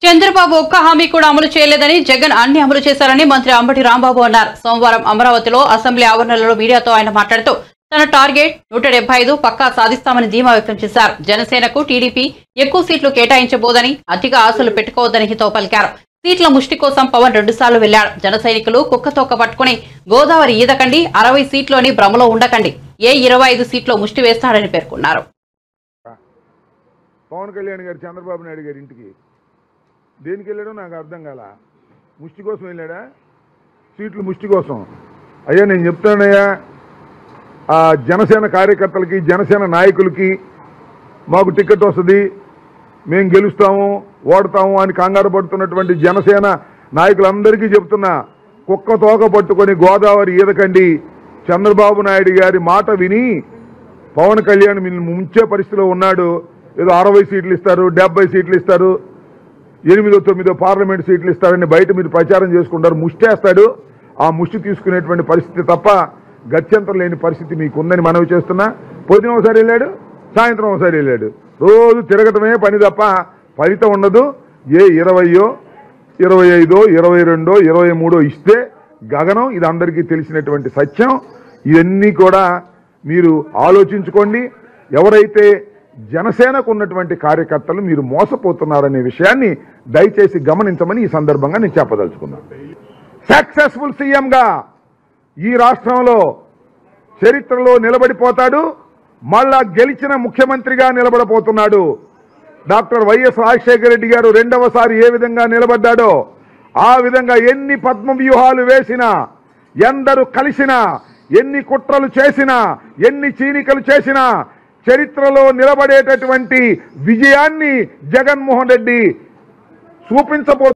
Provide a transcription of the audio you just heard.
చంద్రబాబు ఒక్క హామీ కూడా అమలు చేయలేదని, జగన్ అన్ని అమలు చేశారని మంత్రి అంబటి రాంబాబు అన్నారు. సోమవారం అమరావతిలో అసెంబ్లీ ఆవరణలో మీడియాతో ఆయన మాట్లాడుతూ తన టార్గెట్ 175 పక్కా సాధిస్తామని ధీమా వ్యక్తం చేశారు. జనసేనకు టీడీపీ ఎక్కువ సీట్లు కేటాయించబోదని, అతిగా ఆశలు పెట్టుకోవద్దని హితవు పలికారు. సీట్ల ముష్టి కోసం పవన్ 2 సార్లు వెళ్లాడు. జన సైనికులు కుక్కతోక పట్టుకుని గోదావరి ఈదకండి, 60 సీట్లోని భ్రమలో ఉండకండి, 25 సీట్లో ముష్టి వేస్తాడని పేర్కొన్నారు. పవన్ కళ్యాణ్ గారు చంద్రబాబు నాయుడు గారి ఇంటికి దేనికి వెళ్ళాడో నాకు అర్థం కాల. ముష్టి కోసం వెళ్ళాడా? సీట్లు ముష్టి కోసం? అయ్యా నేను చెప్తానయ్యా, ఆ జనసేన కార్యకర్తలకి, జనసేన నాయకులకి మాకు టికెట్ వస్తుంది, మేము గెలుస్తాము, ఓడతాము అని కంగారు పడుతున్నటువంటి జనసేన నాయకులందరికీ చెప్తున్నా, కుక్క తోక పట్టుకొని గోదావరి ఈదకండి. చంద్రబాబు నాయుడు గారి మాట విని పవన్ కళ్యాణ్ ముంచే పరిస్థితిలో ఉన్నాడు. ఏదో 60 సీట్లు ఇస్తారు, 70 సీట్లు ఇస్తారు, 8, 9 పార్లమెంట్ సీట్లు ఇస్తారని బయట మీరు ప్రచారం చేసుకుంటారు. ముష్టేస్తాడు. ఆ ముష్టి తీసుకునేటువంటి పరిస్థితి తప్ప గత్యంతరం లేని పరిస్థితి మీకుందని మనవి చేస్తున్నా. పొద్దున ఒకసారి వెళ్ళాడు, సాయంత్రం ఒకసారి వెళ్ళాడు. రోజు తిరగటమే పని తప్ప ఫలితం ఉండదు. ఏ 20, 25, 22, 23 ఇస్తే గగనం. ఇది అందరికీ తెలిసినటువంటి సత్యం. ఇవన్నీ కూడా మీరు ఆలోచించుకోండి. ఎవరైతే జనసేనకు ఉన్నటువంటి కార్యకర్తలు మీరు మోసపోతున్నారనే విషయాన్ని దయచేసి గమనించమని ఈ సందర్భంగా నేను చెప్పదలుచుకున్నాను. సక్సెస్ఫుల్ సీఎంగా ఈ రాష్ట్రంలో చరిత్రలో నిలబడిపోతాడు. మళ్ళా గెలిచిన ముఖ్యమంత్రిగా నిలబడబోతున్నాడు. డాక్టర్ వైఎస్ రాజశేఖర రెడ్డి గారు 2వసారి ఏ విధంగా నిలబడ్డాడో ఆ విధంగా ఎన్ని పద్మ వ్యూహాలు వేసినా, ఎందరు కలిసినా, ఎన్ని కుట్రలు చేసినా, ఎన్ని చీనికలు చేసినా చరిత్రలో నిలబడేటటువంటి విజయాన్ని జగన్మోహన్ రెడ్డి చూపించబోతున్నారు.